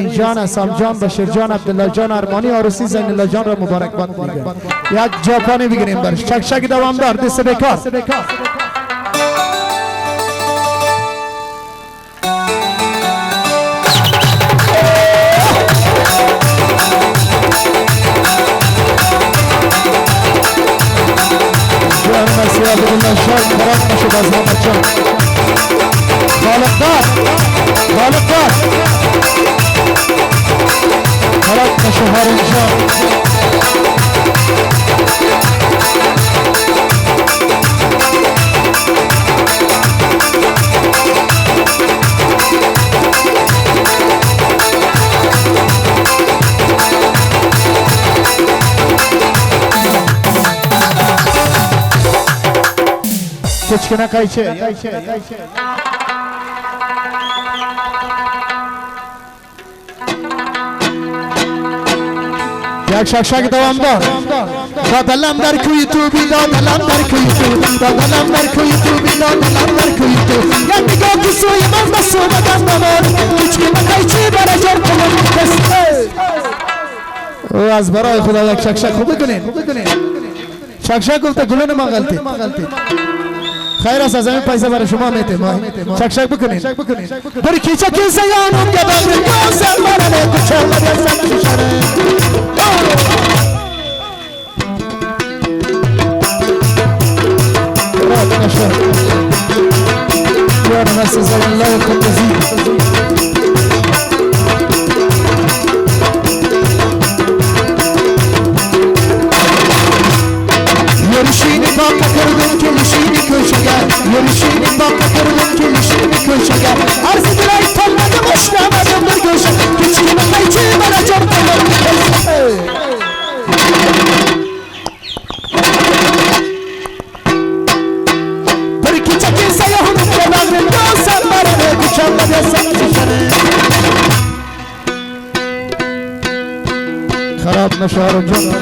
جان اسام جان بشیر جان عبدالله جان ارمانی آرسی زین الله جان را مبارکباد میگم. یک جاپانی بگیریم برش. چکچک دوامدار دست بکار. جان مسیح عبدالله شاه برات میشه بازم بچم. خالقدار برات میشه هارون شاه. Keçkine kayçı. Yak şak şak devamda. Dadalam der kuyu tubi, dadalam der kuyu tubi, dadalam der kuyu tubi, dadalam der kuyu tubi. Yak bir gökü suyumaz da sumadan damar. Keçkine kayçı baracar kulun kesti. O az برای خدا یک شک شک خوب بکنین. شک شک گفته گلون ما غلطی. خیر است از همین پیسه برای شما میتیم. شک شک بکنین. بری کی چکی سیانم که بغرم یازم برنه کچه لبیزم ششنه. راد نشد یار مرسی زن الله قدسی. Yürüyüşünü bakka kırdım gelişini köşeger. Yürüyüşünü bakka kırdım gelişini köşeger. Arzı diray tanmadım hoşlamadım bir köşe. Küçüğüme kayçı bana çortalar. Bir iki çekilse yahudum ya bağrım yolsam bana ne küçüğümle yazsam şişene. Kharab naşarım canım.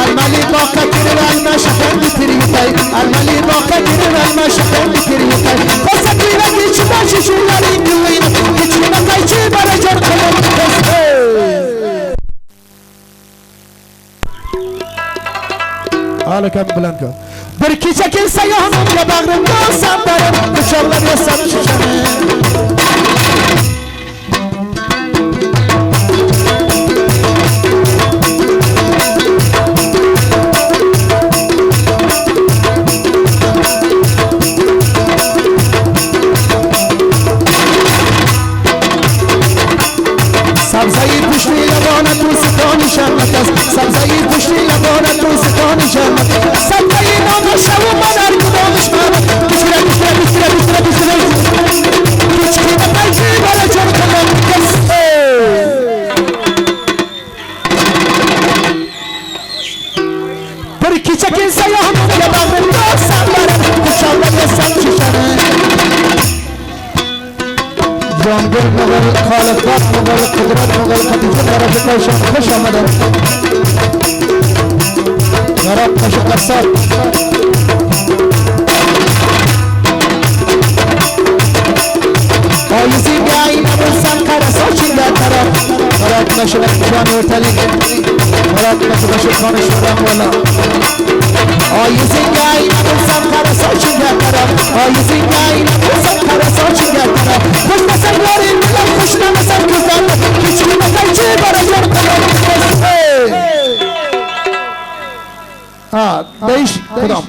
المالی باقی کرد الما شکن بیتریتای المالی باقی کرد الما شکن بیتریتای فسکی و دیچ باشی شویاری دوین دیچ نکایچی برای جر کلم کسته حالا کم بلند کن برکی چکل سیاهنم یا بغرم داستم برم کشالله بیستم ششنه سبزایی پشتی لبانه تو ستانی شرمت است سبزایی پشتی لبانه تو ستانی شرمت است سبزایی نام شو مادر کدامش مادر بشره کچکی بقیجی بالا جان کنم کسته برکی چکین سیاهم یا بغرم داستم برم کشالله بستم چشنه جانگر مغل خالقات مغل قدرت مغل خدیجه طرف کشان خوش آمدن غراب مشقصات آیزی بیایی نبرسن کرسا چیده طرف غراب مشقص جان ارتلی غراب مشقص خانه شدن والا آیزی بیایی نبرسن کرسا چیده طرف آیزی بیایی نبرسن کرسا چیده طرف خوش مثل یاری ملم خوش نمسل کزن کچی مکیچی برای جر کنم بیش کدام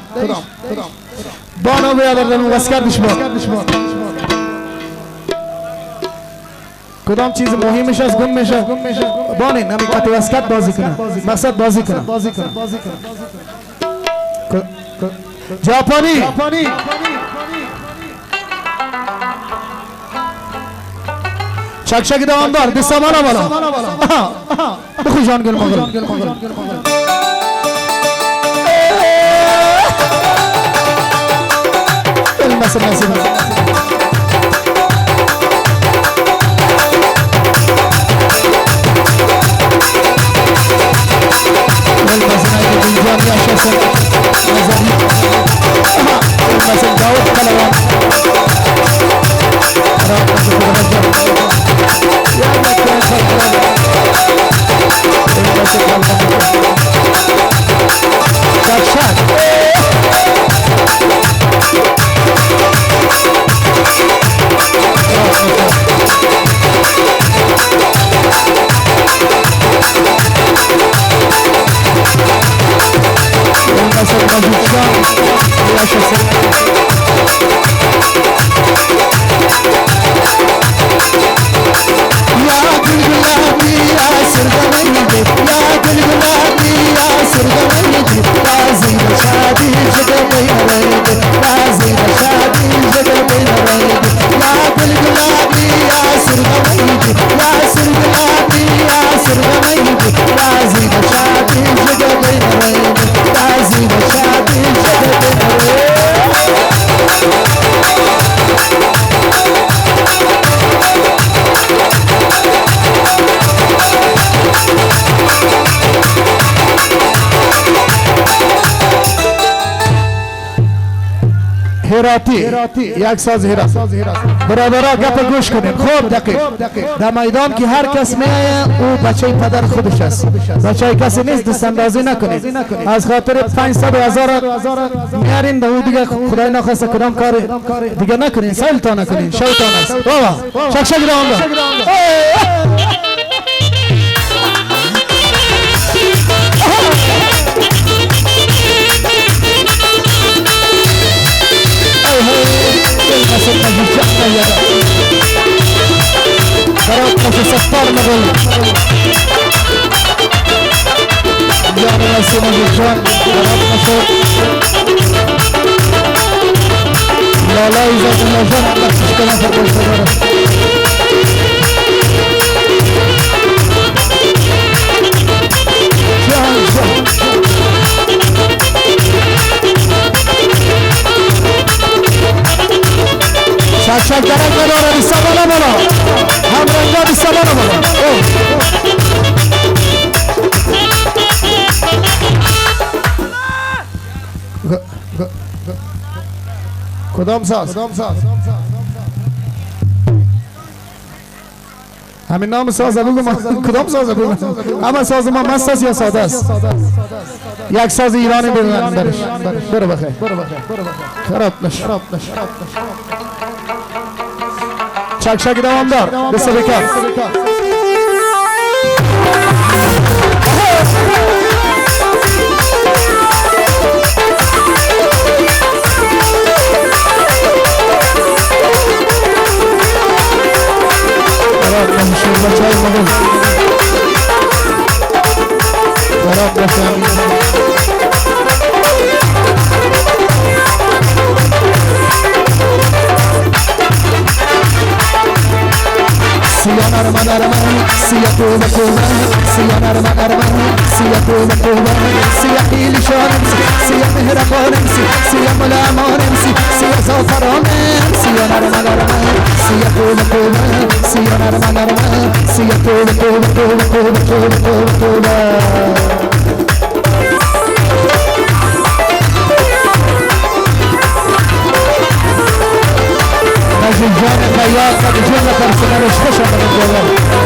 بانو بیادردن واسکر دشمن کدام چیز مهمش از گم میشه بانین همی کتی واسکت بازی کنن مقصد بازی کنن جاپانی چک چک دوامدار دستا بالا بخو جان گل مغل المسل نسيب سرگمایید یا گل گلابی یا سرگمایید رازی به شادی جگر بیارید رازی به شادی جگر بیارید یا گل گلابی یا سرگمایید یا سرگلابی یا سرگمایید رازی به شادی جگر بیارید رازی به شادی جگر بیارید هراتی یک ساز هرات برادرها گپ گوش کنید خوب دقیق در میدان که هر کس میآید او بچه پدر خودش است بچه کسی نیست دست اندازی نکنید از خاطر 500 و 1000 میارین او دیگه خدای نخواسته کدام کار دیگه نکنین سایلتان نکنین شیطان است بابا شک شک راه خراب نشو ستار مدل جان نسی نجوشان خراب نشو لالا ایزاد نجان اندر سشکنا فرقش داره جان جان شک درک نداره بیسته بالا بالا هم رنگا بیسته بالا بالا کدام ساز همین نام ساز بگو کدام ساز بگو اما ساز ما مست است یا ساده است یک ساز ایرانی بگویم درش برو بخیر خراب نش چک چک دوام دار بسه بکر خراب نمیشه بچه مدل خراب نشه سيانا رمان رمان سيا توبة توبة سيانا رمان رمان سيا توبة توبة سيا حيل شانمسي سيا مهربانمسي سيا ملامانمسي سيا زوفرانم سيانا رمان رمان سيا توبة توبة سيانا رمان رمان سيا توبة توبة توبة توبة توبة توبة توبة نجم جان خیاط قد جنة پرسنرش خوش آمدن جوان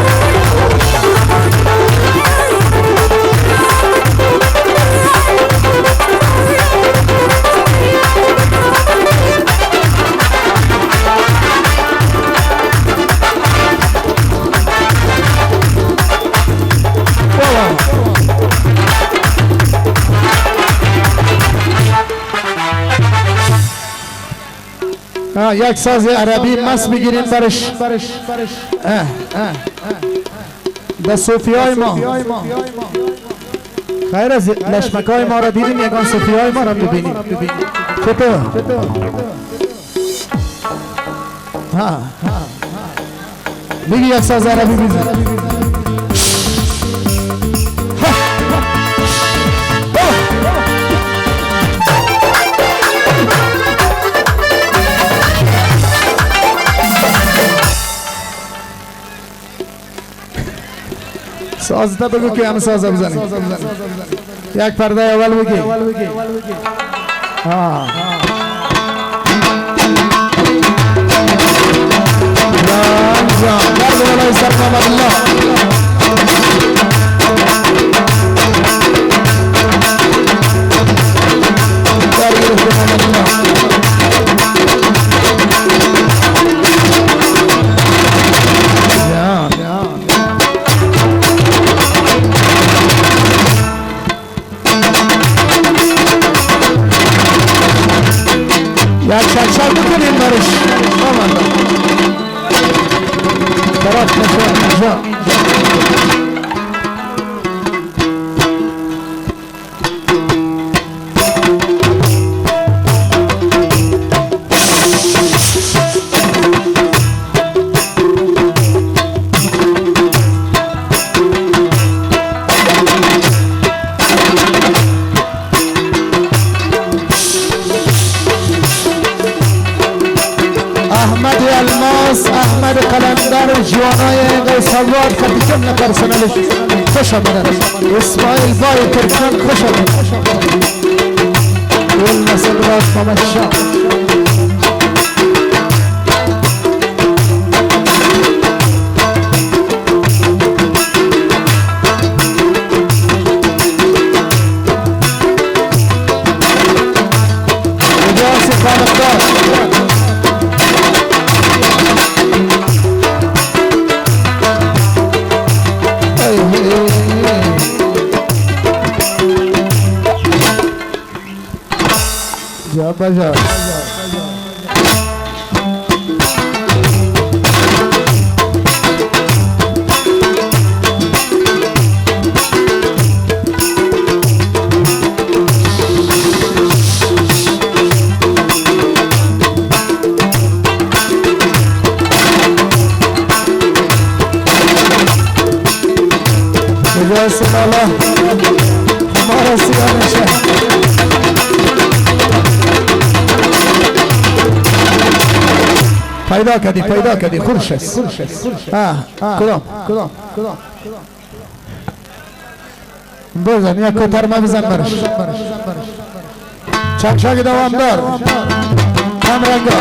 یک ساز عربی مست بگیریم برش در صوفی های ما خیر از لشمک های ما را دیدیم یکان صوفی های ما را ببینیم چطور؟ بگی یک ساز عربی بزن سازتا بگو که همه سازه بزنیم یک پرده اول بگی جان درد ولای سر محمد الله شک بکنیم برش طرف نشان محمد قلندر جوانای قیس آباد کپیتان پرسنلش خوش آمدن. اسماعیل بای ترکان خوش آمدن. گل نسل راست محمد شاه بجا الله हमारा सियाना शहर पैदा कदी खुर्शस हाँ कदम بزن یک کتر ما بزن برش چکشک دوامدار هم رنگا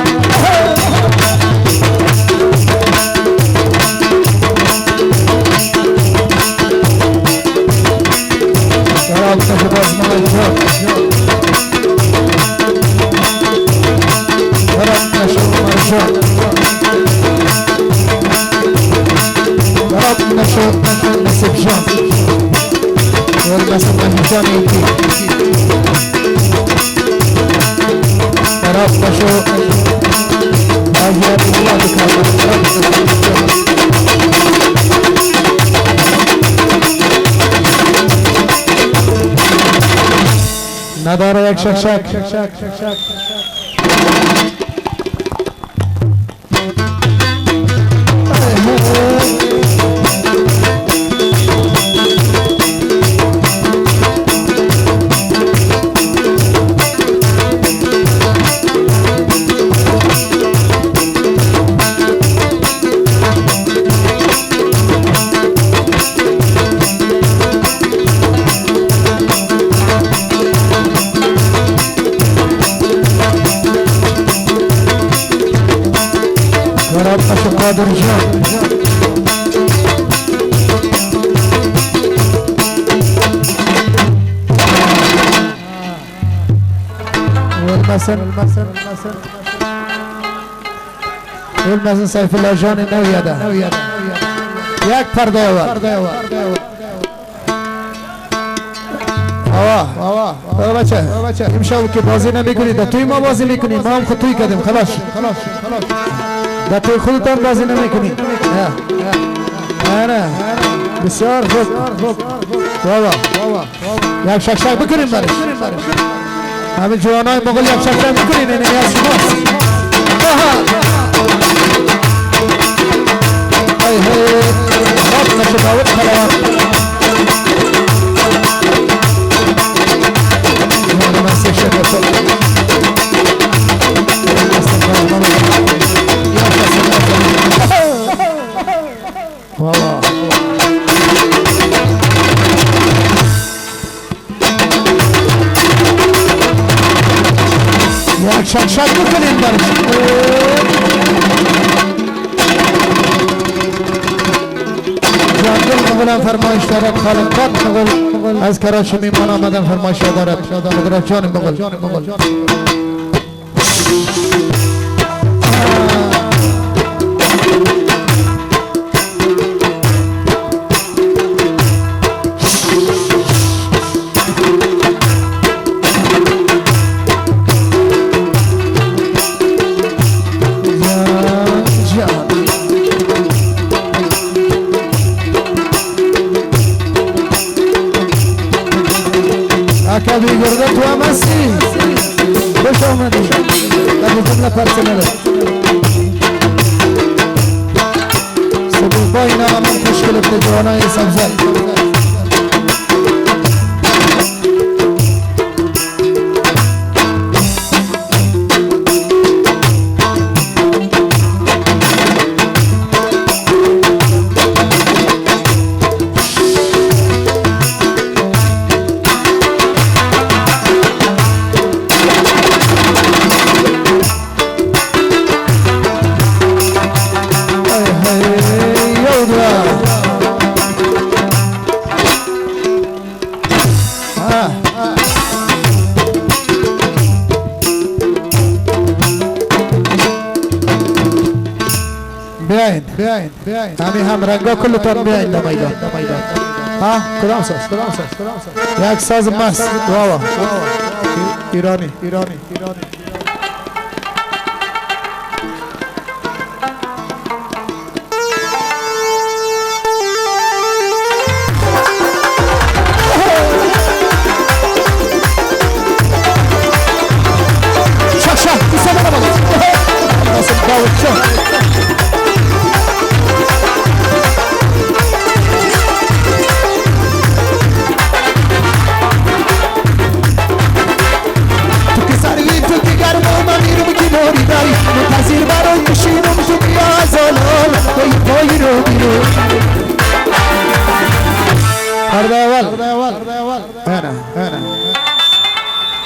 دراب تشباز مغیجات دراب نشو مرشاد دراب نشو نسب جان والنسب مهجان يجي دراب نشو أجيال الله بكامل دراب نشو نداره یک شک قادر جان والمسن سيف الله جان نويدا یک پرده آوا بچه امشب که بازی نمیکنید توی ما بازی میکنیم ما هم خود توی کردیم خلاص در توی خودتان بازی نمیکنید نه بسیار خوب یک شک بکنیم برش همین جوانای مغل یک شک بکنیم این از شماست رب نشکاوت خلوان جوانا من سیشه بطل یک شک بکنیم برش جاندل مغلان فرمایش دارد خالقات مغل از کراچی میمان آمدن فرمایش دارد مغرب جان مغل کبی گرده تو هم هستی خوش آمدی کبی جمله پرسنله سبوب با اینا همون خوش کلفت جوانای سبزل همین هم رنگا کلتان بیاین در میدان ها کدام ساز یک ساز مست واوا ایرانی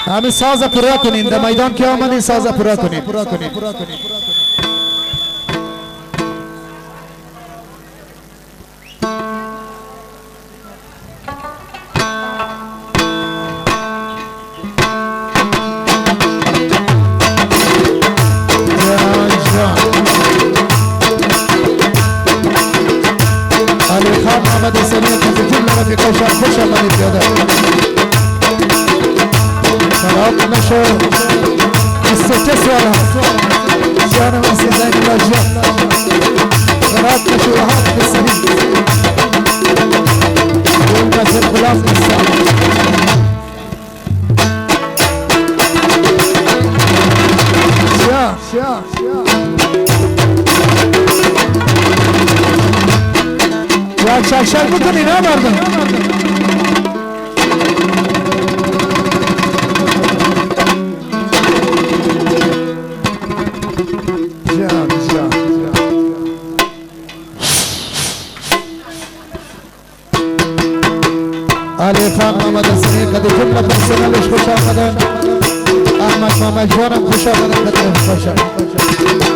همین ساز پورا کنین در میدان که آمدین ساز پورا کنین علی خان محمد سلیمی کل رفیقای شهر خوش آمدید بیاده خراب نشو السته سوالها جانم اسی زین الله جان خراب نشو وحاق بسلیم قول مزر غلاف نستان شا یک شک بکنی نه مردم علی خان محمد سلیمی قد جمله پرسنلش خوش آمدن احمد محمد جانم خوش آمدن قد خوش آمدن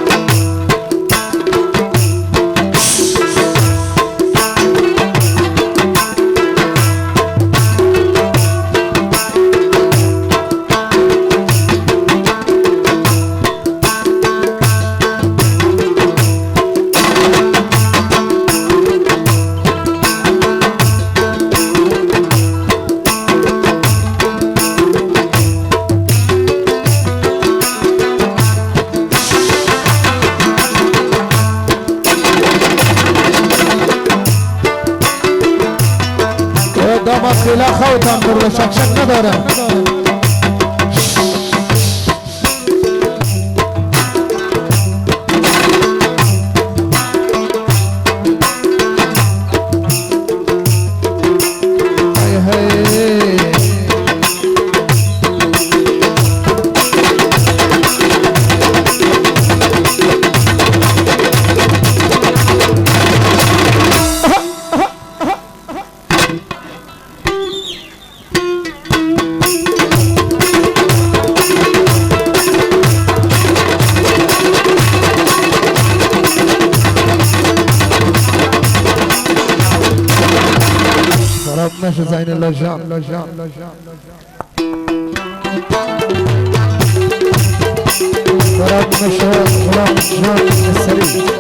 داماد خیلی خوتان برو شک ندارم نشه زین الله جان خراب نشه غلام جان السری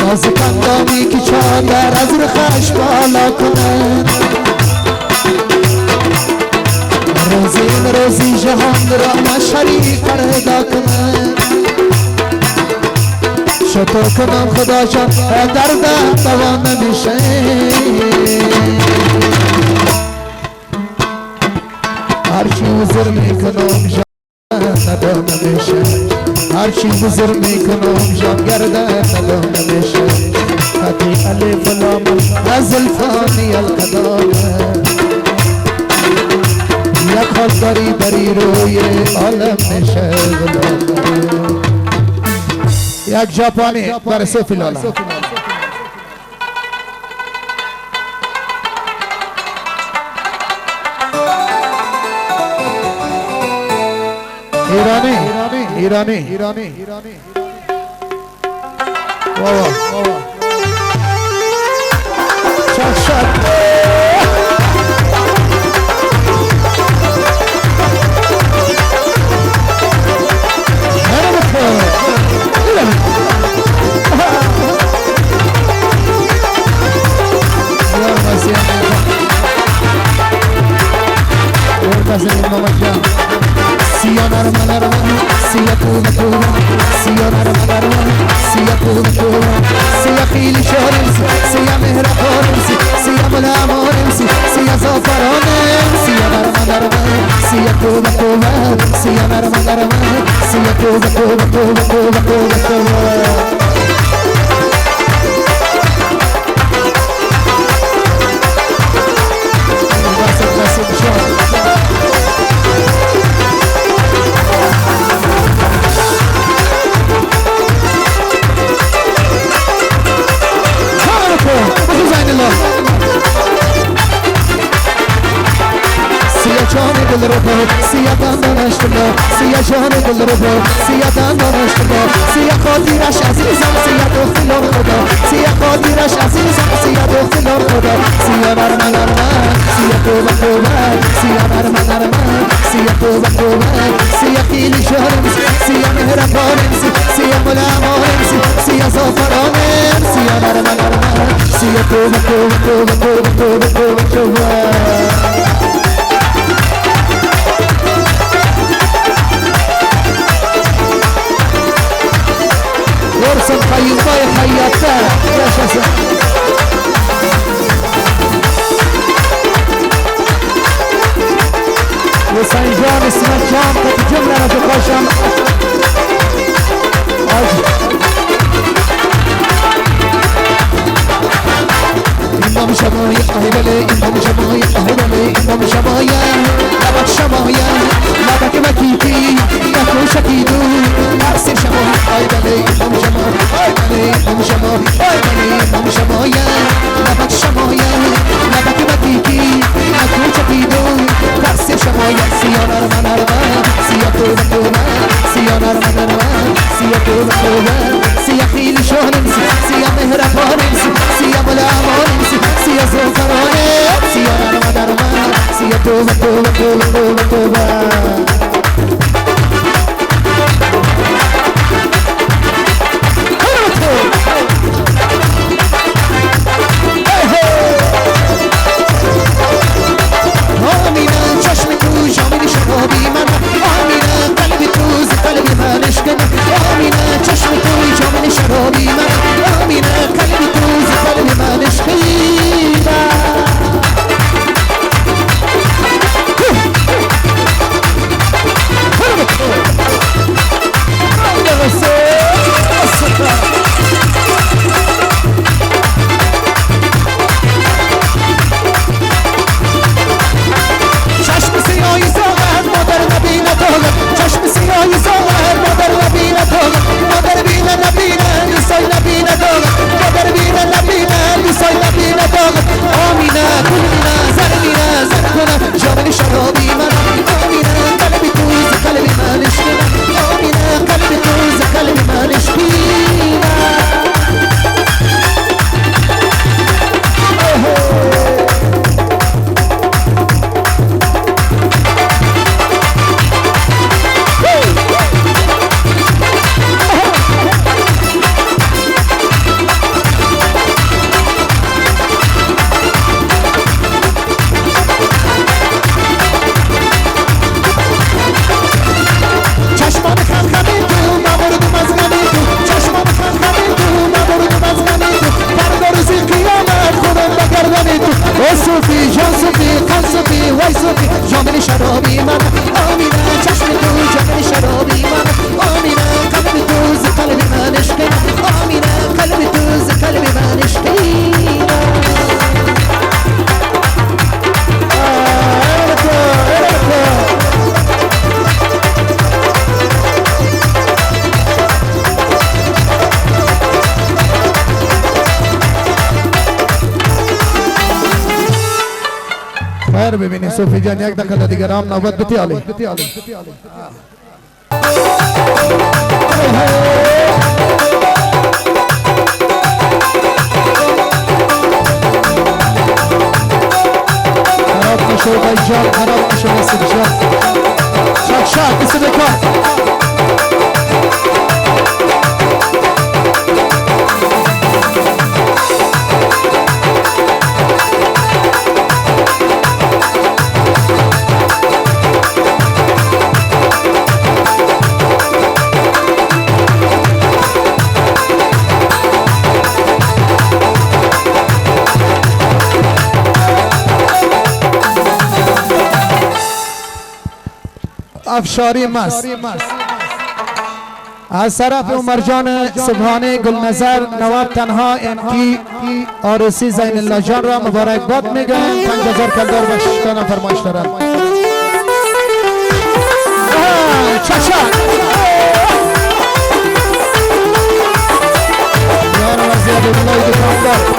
نازکندانی که چادر از رخش بالا کنند روزی جهان را شریک پیدا کنند شکر کنم خدا جان دردم دوا نمیشه هرچی حضور میکنم جان دوا نمیشه هرچی بزرگ میکنم جان گردن ندام نمیشه خطی الف لام از الفانی القدامه یک حال داری بری روی عالم میشه یک ژاپنی برسه فیلالا ईरानी ईरानी ईरानी वाह वाह خير ببینی صوفی جان یک دقیقه دیگه رام نوبت بتی علی آقای جان خراب میشه نصیب جان شک شک کسی بکن افشاری مست از طرف عمر جان سبحانی گلنظر نواب تنها امپی آرسی زین الله جان را مبارکباد میگن 5000 کلدار بخشیدن فرمایش دارد چچا یار وزیر الله دکاندار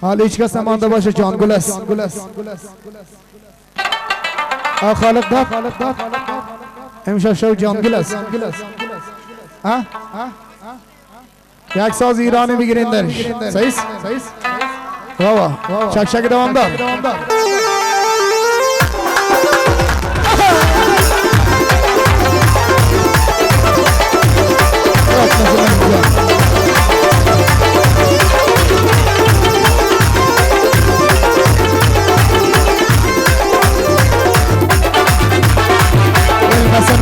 حالا هیچ کس نمانده باشه جان گل است خالق داد امشب شو جان گل است یک ساز ایرانی بگیرین درش صحیح واوا چک چک دوام دار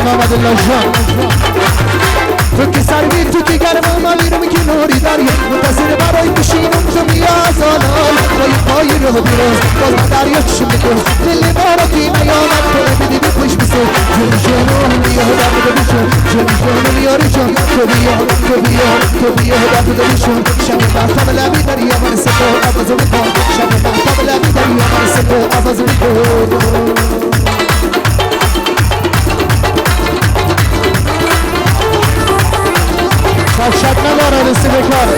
محمد الله جان تو که سردی تو که گرم مالیم که نوری داری منتظر برای بشینم تو میاز آلال پای پای رو بیروز باز من دریا چشم بکن دل ما را که نیامد تو بدی بپوش بسو جون جانو بیا در بده بشون جون جانو بیاری جان تو بیا در بده بشون شب محتاب لبی دریا من سکو آبازو بکن شب محتاب لبی دریا من سکو آبازو بکن شک نداره رسی بکاره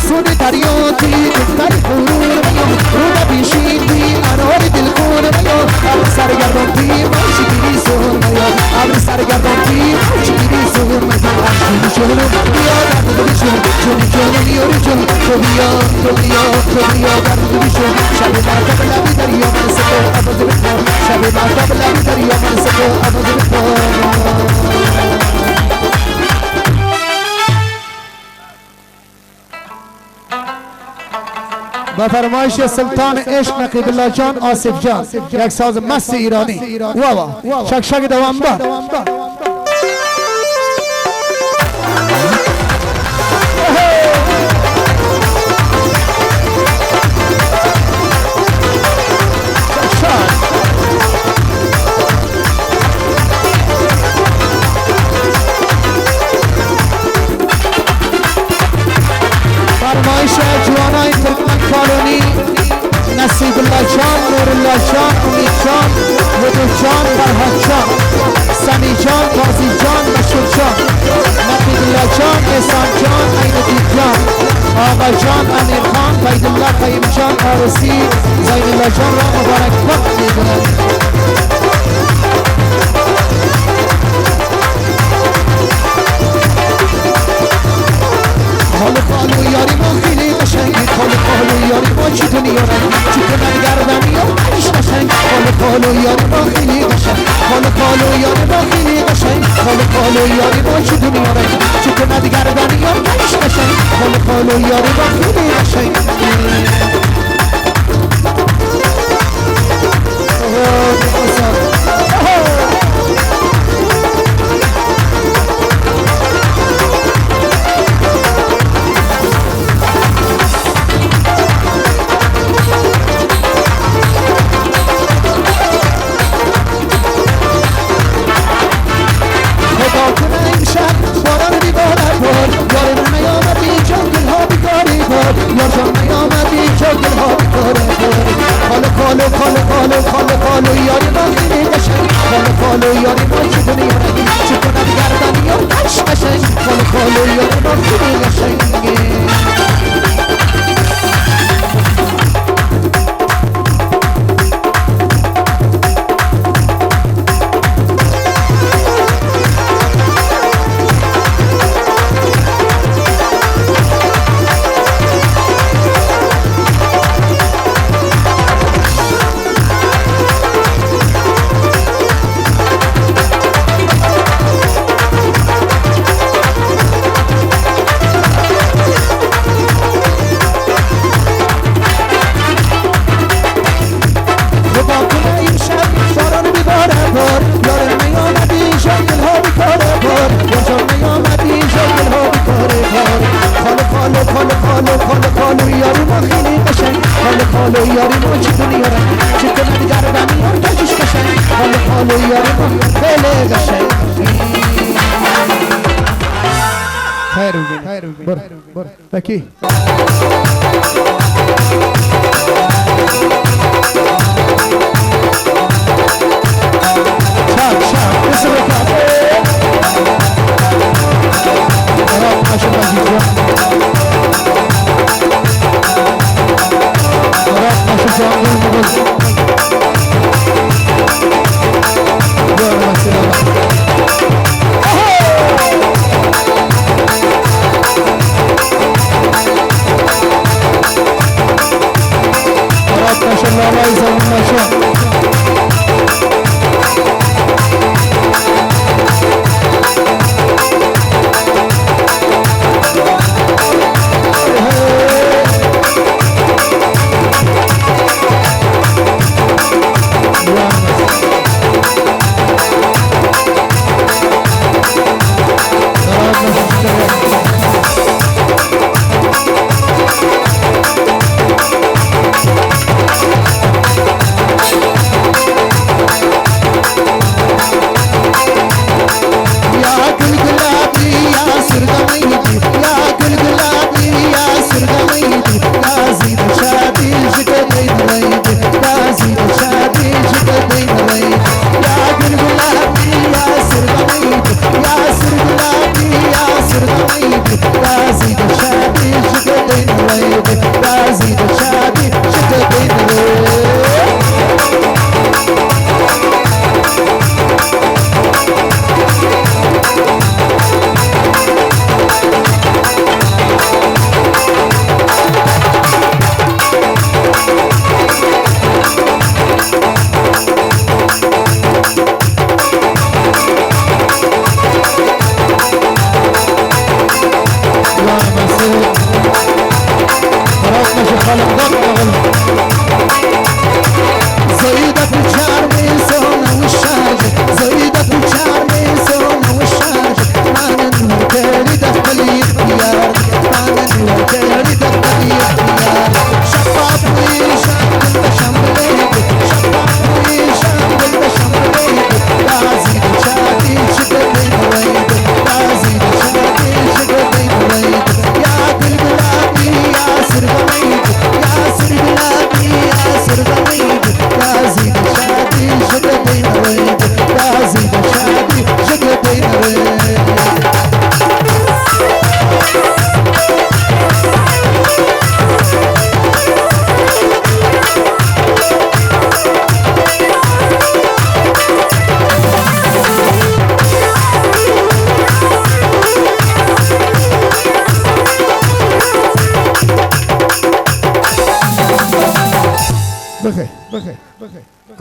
سود دریاتی دختر غرور میام رو بیشین بی انار دلخور میام ابر سرگردان بی ماشی گیری سور میام ابر سرگردان بی ماشی گیری سور میام عشقی شلو بیا درد بشون جونی جونی میاری جون تو بیا درد بشون شب مرتب لبی دریا من سکو آباز بکن شب مرتب لبی دریا من سکو آباز بکن با فرمایش سلطان عشق نقیب الله جان آصف جان یک ساز مست ایرانی واوا شک شک دوام دار امید جان لطف جان فرهاد جان سمی جان قاضی جان مشهور جان نقیدالله جان احسان جان عینالدین جان آقا جان امیر خان فیدالله قیم جان عروسی زین الله جان را مبارک باد می‌گویم خاله خالو یاری ما خیلی قشنگی خاله خالو یاری ما چی دنیا رنگی چی کنن گردنی و عیش قشنگ خاله خالو یاری ما خیلی قشنگ خاله خالو یاری ما خیلی قشنگ خاله خالو یاری ما چی دنیا رنگی چی کنن گردنی و عیش قشنگ خاله خالو یاری ما خیلی قشنگ Aqui. Tchau, tchau. Esse é o recado. Agora acho mais difícil. Agora acho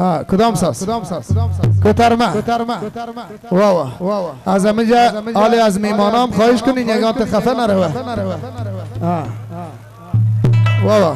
ها کدام ساز کوترما واوا از همه جا حالی از میمانام خواهش کنین یگان خفه نروه واوا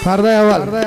پرده اول